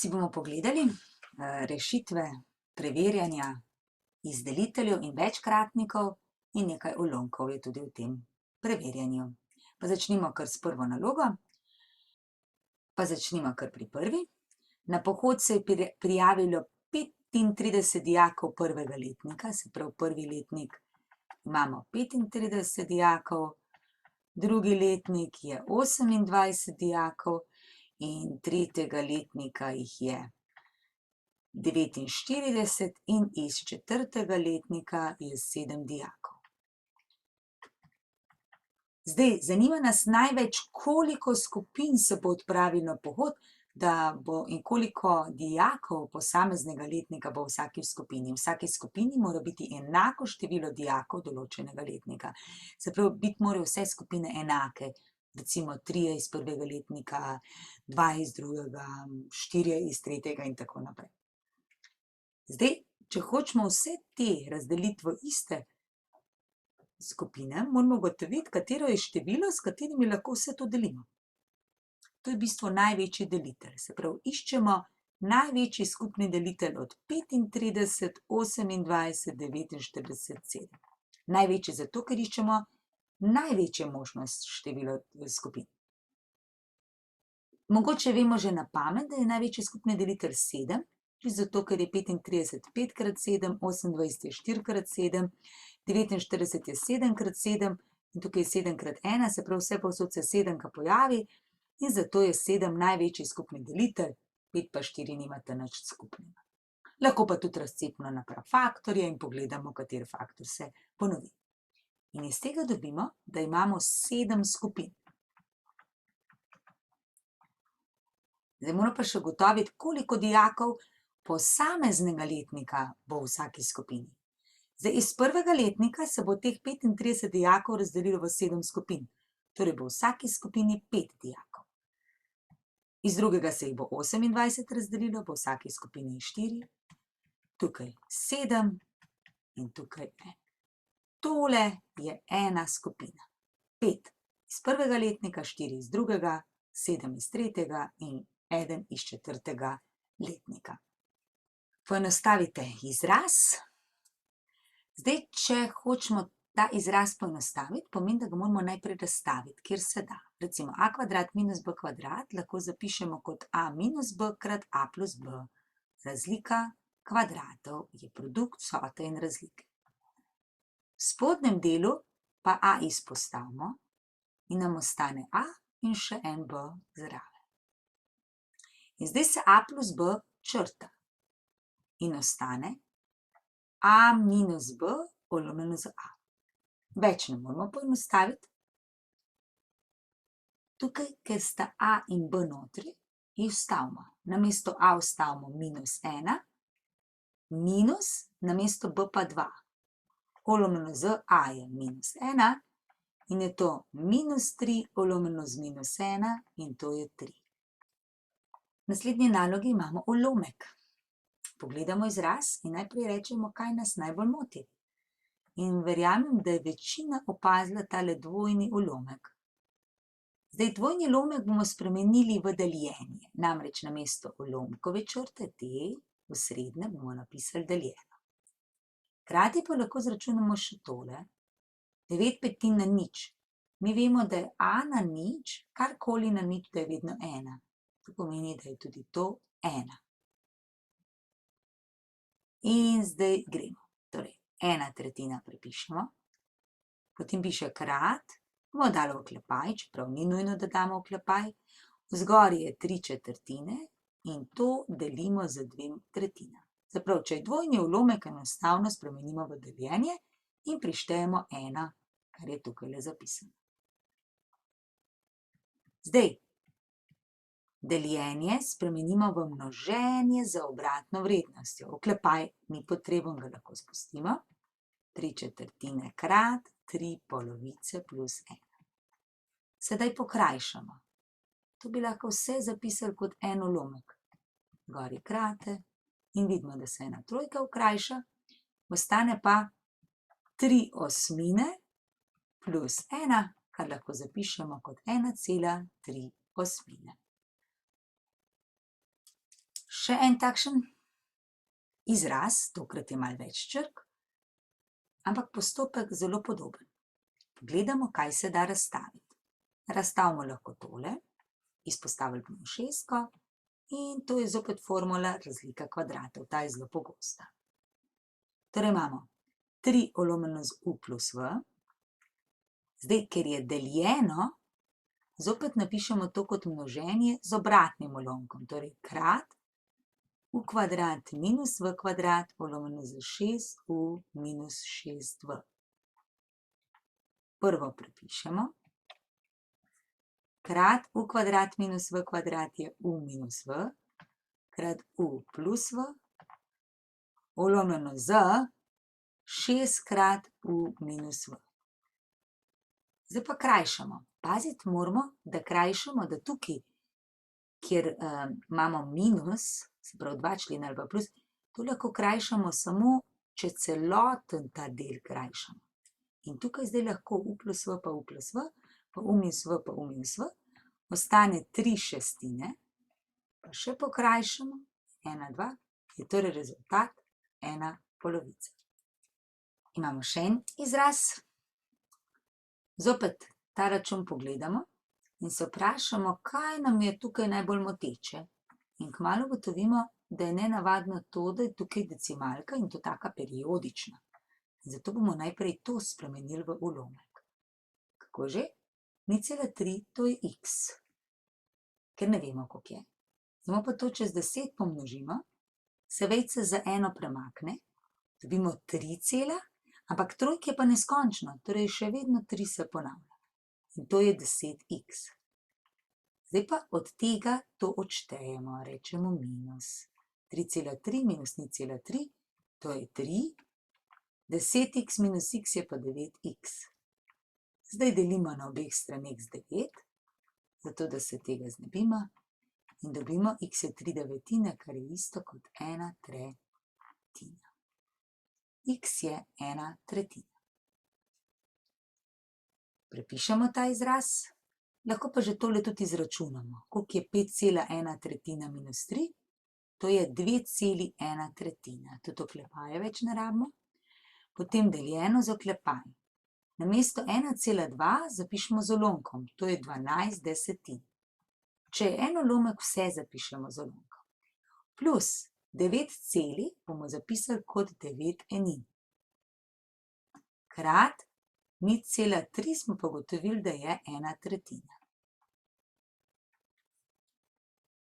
Si bomo pogledali rešitve preverjanja izdeliteljev in večkratnikov in nekaj ulomkov je tudi v tem preverjanju. Pa začnimo kar s prvo nalogo. Pa začnimo kar pri prvi. Na pohod se je prijavilo 35 dijakov prvega letnika, se pravi prvi letnik imamo 35 dijakov, drugi letnik je 28 dijakov in tretjega letnika jih je 49 in iz četrtega letnika je 7 dijakov. Zdaj, zanima nas največ, koliko skupin se bo odpravilo na pohod, in koliko dijakov posameznega letnika bo v vsaki skupini. V vsaki skupini mora biti enako število dijakov določenega letnika. Se pravi, biti morajo vse skupine enake. Recimo 3 iz prvega letnika, 2 iz drugega, 4 iz tretjega in tako naprej. Zdaj, če hočemo vse te razdeliti v iste skupine, moramo ugotoviti, katero je število, s katerimi lahko vse to delimo. To je v bistvu največji delitelj. Se pravi, iščemo največji skupni delitelj od 35, 28, 49, 7. Največji zato, ker iščemo največje možnost število skupin. Mogoče vemo že na pamet, da je največji skupni delitelj 7, zato ker je 35 5 krat 7, 28 je 4 krat 7, 49 je 7 krat 7 in tukaj je 7 krat 1, se pravi vse povsod se 7 pojavi in zato je 7 največji skupni delitelj, 5 pa 4 nimata nič skupnega. Lahko pa tudi razcepimo napram faktorje in pogledamo, kateri faktor se ponovi. In iz tega dobimo, da imamo 7 skupin. Zdaj moramo pa še ugotoviti, koliko dijakov posameznega letnika bo v vsaki skupini. Zdaj, iz prvega letnika se bo teh 35 dijakov razdelilo v 7 skupin. Torej bo v vsaki skupini 5 dijakov. Iz drugega se jih bo 28 razdelilo, bo v vsaki skupini 4, tukaj 7 in tukaj 1. Tole je ena skupina. 5 iz prvega letnika, 4 iz drugega, 7 iz tretjega in 1 iz četrtega letnika. Poenostavite izraz. Zdaj, če hočemo ta izraz poenostaviti, pomeni, da ga moramo najprej razstaviti, kjer se da. Recimo a kvadrat minus b kvadrat lahko zapišemo kot a minus b krat a plus b. Razlika kvadratov je produkt vsote in razlike. V spodnjem delu pa a izpostavimo in nam ostane a in še en b zraven. In zdaj se a plus b črta in ostane a minus b polomljeno z a. Več ne moramo poenostaviti. Tukaj, ker sta a in b notri, jih vstavimo. Namesto a vstavimo minus 1, minus, namesto b pa 2. Polomljeno z a je minus 1 in je to minus 3 polomljeno z minus 1 in to je 3. V naslednji nalogi imamo ulomek. Pogledamo izraz in najprej rečemo, kaj nas najbolj moti. In verjamem, da je večina opazila tale dvojni ulomek. Zdaj, dvojni ulomek bomo spremenili v deljenje. Namreč namesto ulomkove črte, te v srednje bomo napisali deljeno. Hkrati pa lahko izračunamo še tole. 9/5 na nič. Mi vemo, da je a na nič, karkoli na nič, da je vedno 1. To pomeni, da je tudi to 1. In zdaj gremo. Torej, 1/3 prepišemo, potem piše krat, bomo dali oklepaj, čeprav ni nujno, da damo oklepaj, vzgor je 3/4 in to delimo z 2/3. Se pravi, če je dvojni ulomek, enostavno spremenimo v deljenje in prištejemo 1, kar je tukaj zapisano. Zdaj, deljenje spremenimo v množenje z obratno vrednostjo. Oklepaj ni potreben, ga lahko spustimo. 3/4 krat 3 polovice plus 1. Sedaj pokrajšamo. To bi lahko vse zapisali kot en ulomek. Gor je krate in vidimo, da se 1/3 vkrajša, ostane pa 3/8 plus 1, kar lahko zapišemo kot 1,3/8. Še en takšen izraz, tokrat je malo več črk, ampak postopek zelo podoben. Pogledamo, kaj se da razstaviti. Razstavimo lahko tole, izpostavili bomo šestko in to je zopet formula razlika kvadratov, ta je zelo pogosta. Torej imamo 3 lomljeno z u plus v. Zdaj, ker je deljeno, zopet napišemo to kot množenje z obratnim ulomkom, torej krat u kvadrat minus v kvadrat lomljeno z 6u minus 6v. Prvo prepišemo. Krat u kvadrat minus v kvadrat je u minus v, krat u plus v, lomljeno z 6 krat u minus v. Zdaj pa krajšamo. Paziti moramo, da krajšamo, da tukaj, kjer imamo minus, se pravi 2 člena ali pa plus, to lahko krajšamo samo, če celoten ta del krajšamo. In tukaj zdaj lahko u plus v pa u plus v, pa u minus v pa u minus v, ostane 3/6, pa še pokrajšamo, 1, 2, je torej rezultat 1/2. Imamo še en izraz. Zopet ta račun pogledamo in se vprašamo, kaj nam je tukaj najbolj moteče. In kmalu ugotovimo, da je nenavadno to, da je tukaj decimalka in to taka periodična. Zato bomo najprej to spremenili v ulomek. Kako že? 0,3, to je x, ker ne vemo, koliko je. Zdaj pa to čez 10 pomnožimo, se vejica za 1 premakne, dobimo 3, ampak trojk je pa neskončno, torej še vedno 3 se ponavlja. In to je 10x. Zdaj pa od tega to odštejemo, rečemo minus. 3,3 minus 0,3, to je 3. 10x minus x je pa 9x. Zdaj delimo na obeh straneh z 9, zato da se tega znebimo. In dobimo x je 3/9, kar je isto kot 1/3. X je 1/3. Prepišemo ta izraz, lahko pa že tole tudi izračunamo. Koliko je 5,1/3 minus 3? To je 2,1/3. Tudi oklepaje več ne rabimo. Potem deljeno z oklepajem. Namesto 1,2 zapišemo z ulomkom, to je 12/10. Če je en ulomek, vse zapišemo z ulomkom. Plus 9 celi bomo zapisali kot 9 enin. Krat 0,3 smo pa ugotovili, da je 1/3.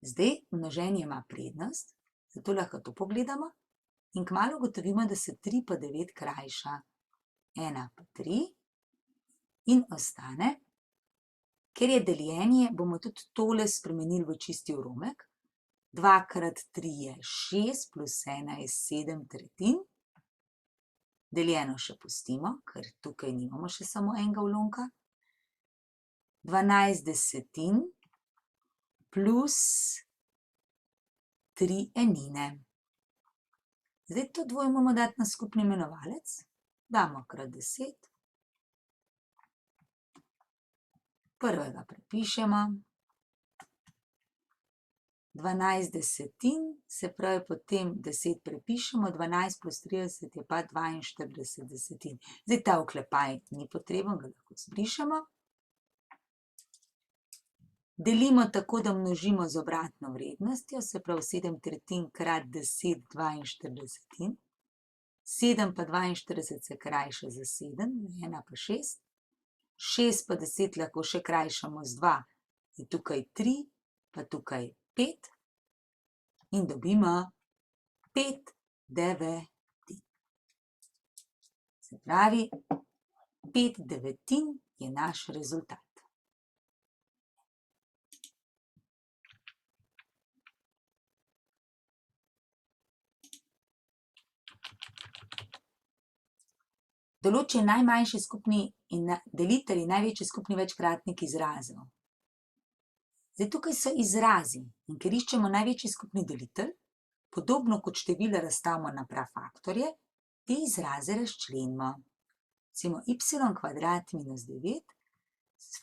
Zdaj množenje ima prednost, zato lahko to pogledamo in kmalu ugotovimo, da se 3 pa 9 krajša. 1 pa 3 in ostane, ker je deljenje, bomo tudi tole spremenili v čisti ulomek. 2 krat 3 je 6, plus 1 je 7/3. Deljeno še pustimo, ker tukaj nimamo še samo enega ulomka. 12/10 plus 3 enine. Zdaj to dvoje moramo dati na skupni imenovalec. Damo krat 10. Prvega prepišemo. 12/10, se pravi potem 10 prepišemo, 12 plus 30 je pa 42/10. Zdaj ta oklepaj ni potreben, ga lahko zbrišemo. Delimo tako, da množimo z obratno vrednostjo, se pravi 7/3 krat 10 42. 7 pa 42 se krajša za 7, 1 pa 6. 6 pa 10 lahko še krajšamo z 2, je tukaj 3, pa tukaj 5 in dobimo 5/9. Se pravi, 5/9 je naš rezultat. Določi najmanjši skupni delitelj in največji skupni večkratnik izrazov. Zdaj tukaj so izrazi in ker iščemo največji skupni delitelj, podobno kot števila razstavimo na prafaktorje, te izraze razčlenimo. Recimo y kvadrat minus 9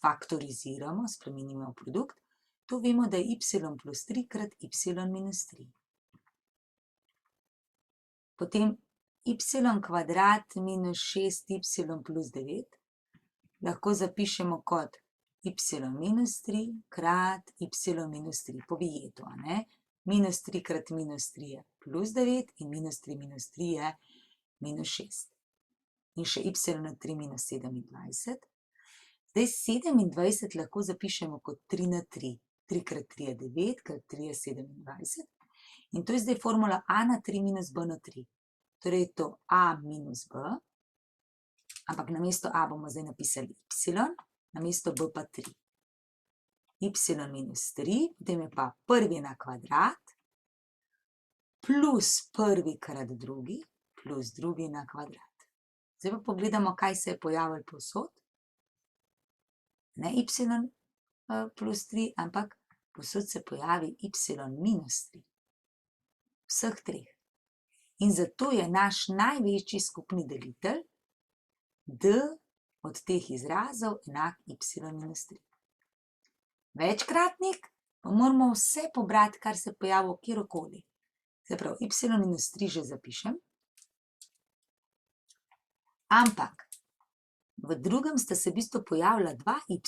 faktoriziramo, spremenimo v produkt, to vemo, da je y plus 3 krat y minus 3. Potem y kvadrat minus 6y plus 9 lahko zapišemo kot y minus 3 krat y minus 3 po Vijetu, a ne? Minus 3 krat minus 3 je plus 9 in minus 3 minus 3 je minus 6. In še y na 3 minus 27. Zdaj 27 lahko zapišemo kot 3 na 3. 3 krat 3 je 9, krat 3 je 27. In to je zdaj formula a na 3 minus b na 3. Torej je to a minus b, ampak namesto a bomo zdaj napisali y, namesto b pa 3. Y minus 3, potem je pa prvi na kvadrat, plus prvi krat drugi, plus drugi na kvadrat. Zdaj pa pogledamo, kaj se je pojavilo povsod. Ne y plus 3, ampak povsod se pojavi y minus 3. Vseh treh. In zato je naš največji skupni delitelj d od teh izrazov enak y minus 3. Večkratnik pa moramo vse pobrati, kar se pojavilo kjerkoli. Se pravi, y minus 3 že zapišem. Ampak v drugem sta se v bistvu pojavila dva y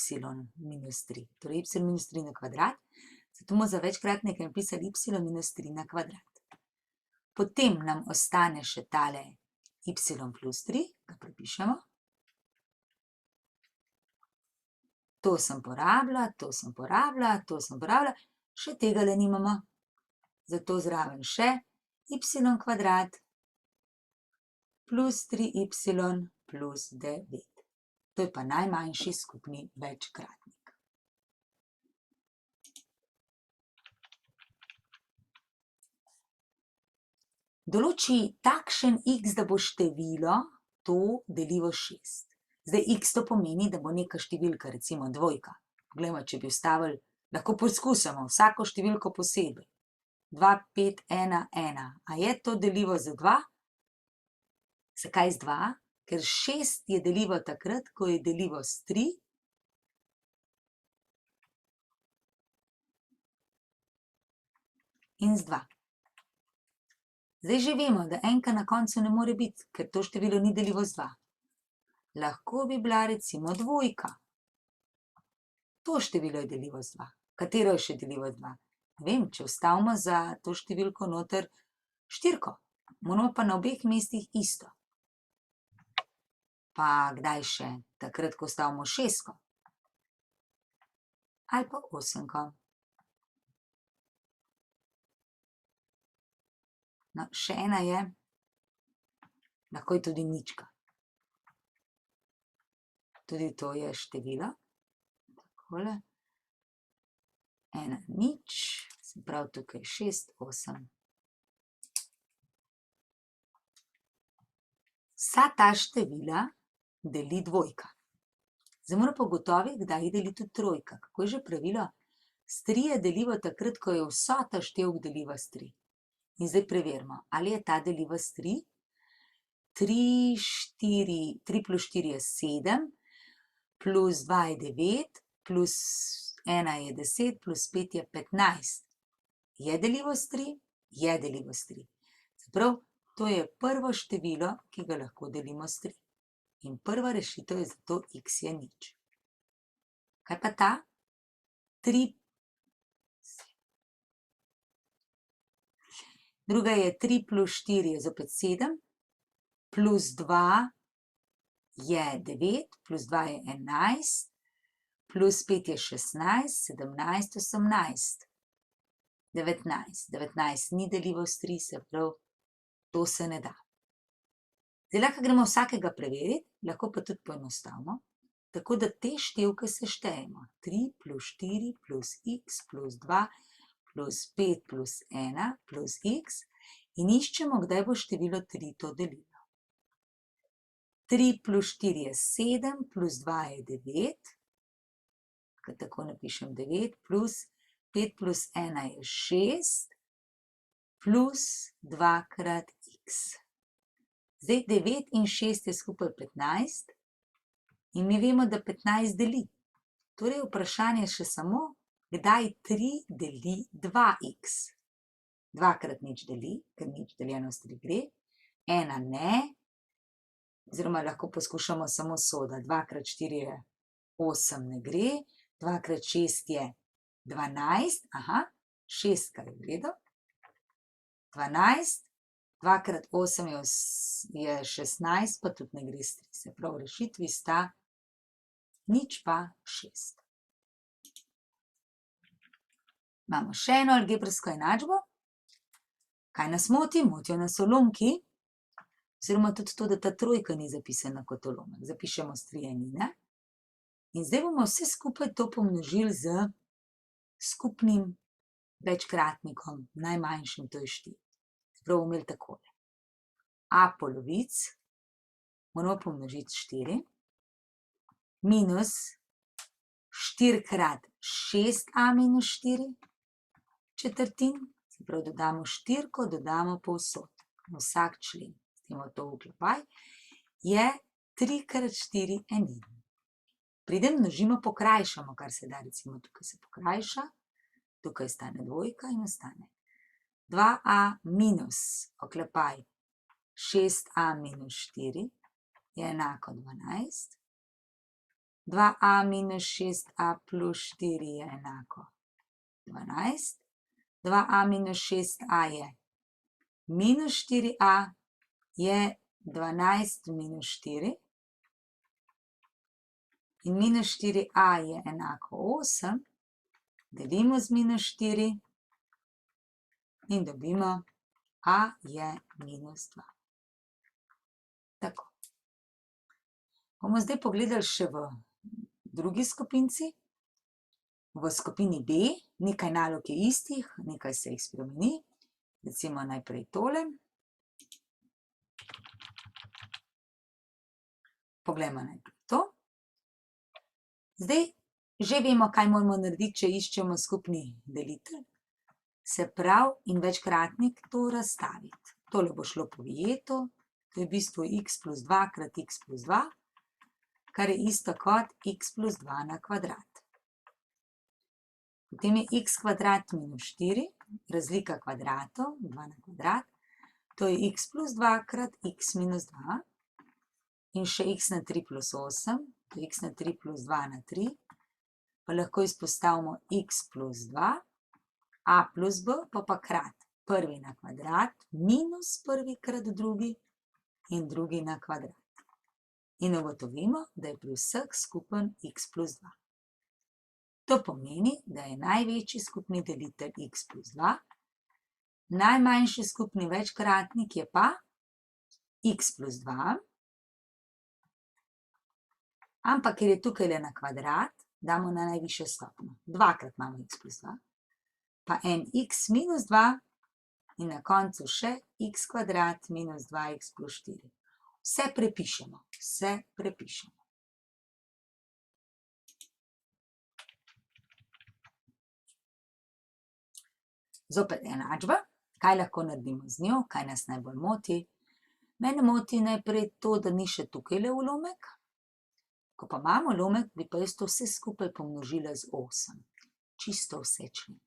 minus 3, torej y minus 3 na kvadrat, zato bomo za večkratnik napisali y minus 3 na kvadrat. Potem nam ostane še tale y plus 3, ga prepišemo. To sem porabila, to sem porabila, to sem porabila, še tegale nimamo. Zato zraven še y kvadrat plus 3y plus 9. To je pa najmanjši skupni večkratnik. Določi takšen x, da bo število to deljivo 6. Zdaj x to pomeni, da bo neka številka, recimo dvojka. Poglejmo, če bi vstavili, lahko poskusimo vsako številko posebej. 2, 5, 1, 1. A je to deljivo z 2? Zakaj z 2? Ker 6 je deljivo takrat, ko je deljivo s 3. In z 2. Zdaj že vemo, da enka na koncu ne more biti, ker to število ni deljivo z 2. Lahko bi bila recimo dvojka. To število je deljivo z 2. Katero je še deljivo z 2? Ne vem, če vstavimo za to številko noter štirko. Moramo pa na obeh mestih isto. Pa kdaj še? Takrat, ko vstavimo šestko. Ali pa osemko. No, še ena je, lahko je tudi nička. Tudi to je število. Takole. 1, nič, se pravi tukaj 6, 8. Vsa ta števila deli dvojka. Zdaj moramo pa ugotoviti, kdaj deli tudi trojka. Kako je že pravilo? S 3 je deljivo takrat, ko je vsota števk deljiva s 3. In zdaj preverimo, ali je ta deljiva s 3. 3 plus 4 je 7, plus 2 je 9, plus 1 je 10, plus 5 je 15. Je deljivo s 3? Je deljivo s 3. Se pravi, to je prvo število, ki ga lahko delimo s 3. In prva rešitev je zato x je nič. Kaj pa ta? 3. Druga je 3 plus 4 je zopet 7, plus 2 je 9, plus 2 je 11, plus 5 je 16, 17, 18, 19. 19 ni deljivo s 3, se pravi, to se ne da. Zdaj lahko gremo vsakega preveriti, lahko pa tudi poenostavimo, tako da te števke seštejemo. 3 plus 4 plus x plus 2 plus 5 plus 1 plus x in iščemo, kdaj bo število 3 to delilo. 3 plus 4 je 7, plus 2 je 9, tako napišem 9, plus 5 plus 1 je 6, plus 2 krat x. Zdaj 9 in 6 je skupaj 15 in mi vemo, da 15 deli. Torej vprašanje še samo, kdaj 3 deli 2x. 2 krat nič deli, ker nič deljeno s 3 gre. 1 ne, oziroma lahko poskušamo samo soda. 2 krat 4 je 8, ne gre, 2 krat 6 je 12, 6 je v redu, 12, 2 krat 8 je 16, pa tudi ne gre s 3, se pravi, v rešitvi sta 0 pa 6. Imamo še eno algebrsko enačbo. Kaj nas moti? Motijo nas ulomki, oziroma tudi to, da ta trojka ni zapisana kot ulomek. Zapišemo s trienine. In zdaj bomo vse skupaj to pomnožili z skupnim večkratnikom, najmanjšim, to je 4. Prav bomo imeli takole. A polovic moramo pomnožiti s 4 minus 4 krat 6a minus 4 četrtin, se pravi, dodamo štirko, dodamo povsod, na vsak člen, stimo to v oklepaj, je 3 krat 4 enin. Preden množimo, pokrajšamo, kar se da, recimo tukaj se pokrajša, tukaj stane dvojka in ostane 2a minus, oklepaj, 6a minus 4 je enako 12, 2a minus 6a plus 4 je enako 12, 2a minus 6a je minus 4a je 12 minus 4 in minus 4a je enako 8, delimo z minus 4 in dobimo a je minus 2. Tako. Bomo zdaj pogledali še v drugi skupinci. V skupini B nekaj nalog je istih, nekaj se jih spremeni. Recimo najprej tole. Poglejmo najprej to. Zdaj že vemo, kaj moramo narediti, če iščemo skupni delitelj. Se pravi, in večkratnik to razstaviti. Tole bo šlo povijeto, to je v bistvu x plus 2 krat x plus 2, kar je isto kot x plus 2 na kvadrat. Potem je x kvadrat minus 4, razlika kvadratov, 2 na kvadrat, to je x plus 2 krat x minus 2 in še x na 3 plus 8, to je x na 3 plus 2 na 3, pa lahko izpostavimo x plus 2, a plus b pa krat prvi na kvadrat minus prvi krat drugi in drugi na kvadrat. In ugotovimo, da je pri vseh skupen x plus 2. To pomeni, da je največji skupni delitelj x plus 2, najmanjši skupni večkratnik je pa x plus 2, ampak ker je tukaj le na kvadrat, damo na najvišjo stopnjo. Dvakrat imamo x plus 2, pa en x minus 2 in na koncu še x kvadrat minus 2x plus 4. Vse prepišemo, vse prepišemo. Zopet enačba, kaj lahko naredimo z njo, kaj nas najbolj moti. Mene moti najprej to, da ni še tukaj le ulomek. Ko pa imamo ulomek, bi pa jaz to vse skupaj pomnožila z 8. Čisto vse člene.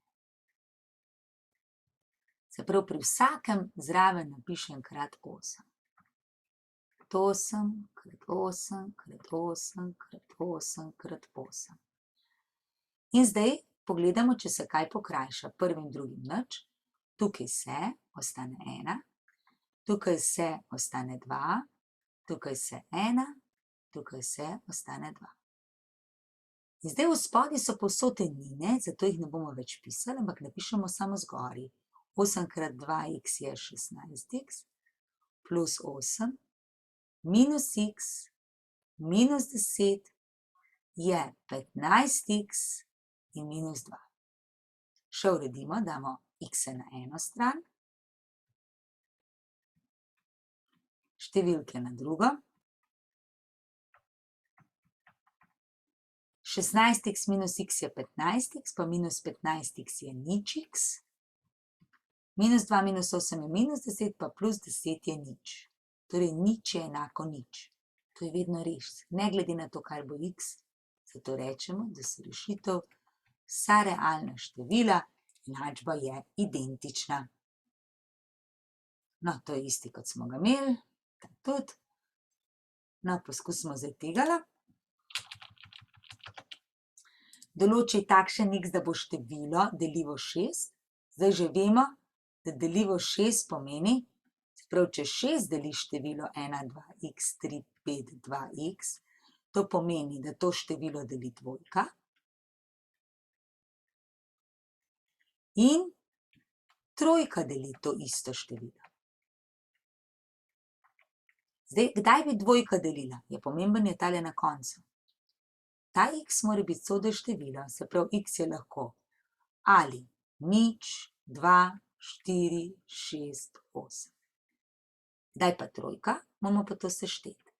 Se pravi, pri vsakem zraven napišem krat 8. 8 krat 8 krat 8 krat 8 krat 8. In zdaj pogledamo, če se kaj pokrajša. Prvim, drugim nič. Tukaj se ostane 1, tukaj se ostane 2, tukaj se 1, tukaj se ostane 2. In zdaj v spodaj so povsod enine, zato jih ne bomo več pisali, ampak napišemo samo zgoraj. 8 krat 2x je 16x, plus 8, minus x, minus 10 je 15x in minus 2. Še uredimo, damo x na eno stran, številke na drugo. 16x minus x je 15x, pa minus 15x je nič x. Minus 2 minus 8 je minus 10, pa plus 10 je nič. Torej, nič je enako nič. To je vedno res, ne glede na to, kaj bo x. Zato rečemo, da so rešitev vsa realna števila, enačba je identična. No, to je isti, kot smo ga imeli. Tudi. No, poskusimo zdaj tegale. Določi takšen x, da bo število deljivo 6. Zdaj že vemo, da deljivo 6 pomeni, se pravi, če 6 deli število 1, 2, x, 3, 5, 2x, to pomeni, da to število deli dvojka. In trojka deli to isto število. Zdaj, kdaj bi dvojka delila? Je pomemben je tale na koncu. Ta x mora biti sodo število, se pravi, x je lahko ali 0, 2, 4, 6, 8. Kdaj pa trojka? Moramo pa to sešteti.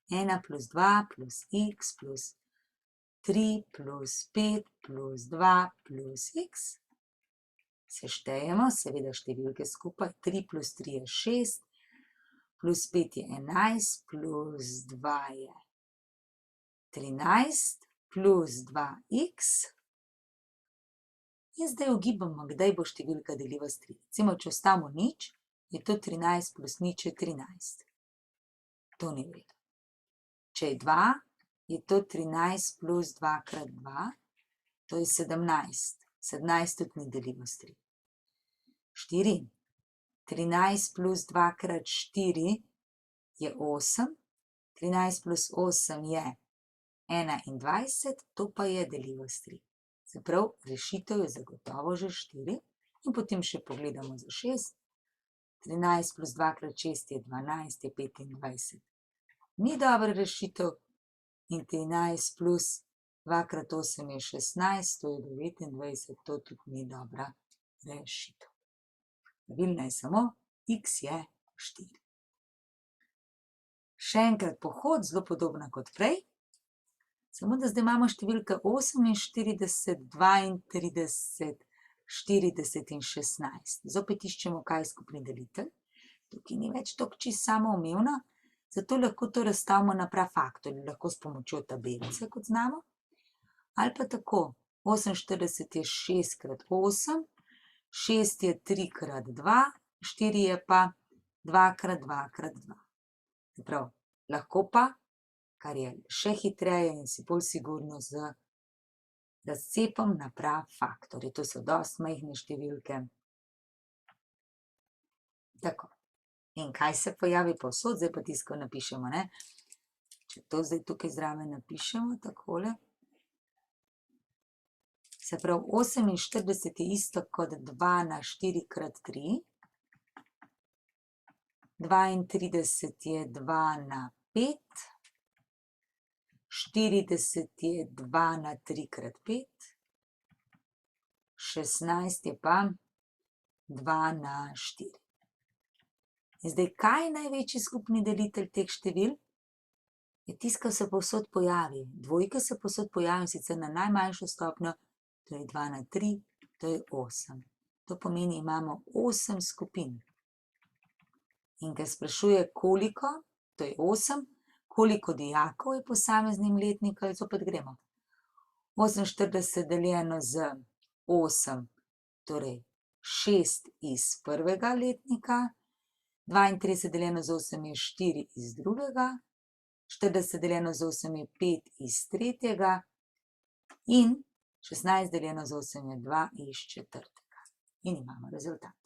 1 plus 2 plus x plus 3 plus 5 plus 2 plus x. Seštejemo, seveda številke skupaj. 3 plus 3 je 6, plus 5 je 11, plus 2 je 13, plus 2x. In zdaj ugibamo, kdaj bo številka deljiva s 3. Recimo, če ostavimo 0, je to 13 plus 0 je 13. To ni v redu. Če je 2, je to 13 plus 2 krat 2, to je 17. 17 tudi ni deljivo s 3. 4. 13 plus 2 krat 4 je 8. 13 plus 8 je 21, to pa je deljivo s 3. Se pravi, rešitev je zagotovo že 4. In potem še pogledamo za 6. 13 plus 2 krat 6 je 12, je 25. Ni dobra rešitev. In 13 plus 2 krat 8 je 16, to je 29, to tudi ni dobra rešitev. Pravilna je samo x je 4. Še enkrat pohod, zelo podobna kot prej. Samo da zdaj imamo številke 48, 32, 40 in 16. Zopet iščemo, kaj je skupni delitelj. Tukaj ni več toliko čisto samoumevno, zato lahko to razstavimo na prafaktorju, lahko s pomočjo tabelice, kot znamo. Ali pa tako, 48 je 6 krat 8, 6 je 3 krat 2, 4 je pa 2 krat 2 krat 2. Prav, lahko pa, kar je še hitreje in si bolj sigurno z razcepom na prafaktorju. To so dosti majhne številke. Tako. In kaj se pojavi povsod? Zdaj pa tisto napišemo, ne? Če to zdaj tukaj zraven napišemo, takole. Se pravi, 48 je isto kot 2 na 4 krat 3. 32 je 2 na 5. 40 je 2 na 3 krat 5. 16 je pa 2 na 4. In zdaj, kaj je največji skupni delitelj teh števil? Je tisto, kar se povsod pojavi. Dvojke se povsod pojavi, sicer na najmanjšo stopnjo, to je 2 na 3, to je 8. To pomeni, imamo 8 skupin. In ker sprašuje koliko, to je 8, koliko dijakov je posameznim letnikom, zopet gremo. 48 deljeno z 8, torej 6 iz prvega letnika, 32 deljeno z 8 je 4 iz drugega, 40 deljeno z 8 je 5 iz tretjega in 16 deljeno z 8 je 2 iz četrtega. In imamo rezultat.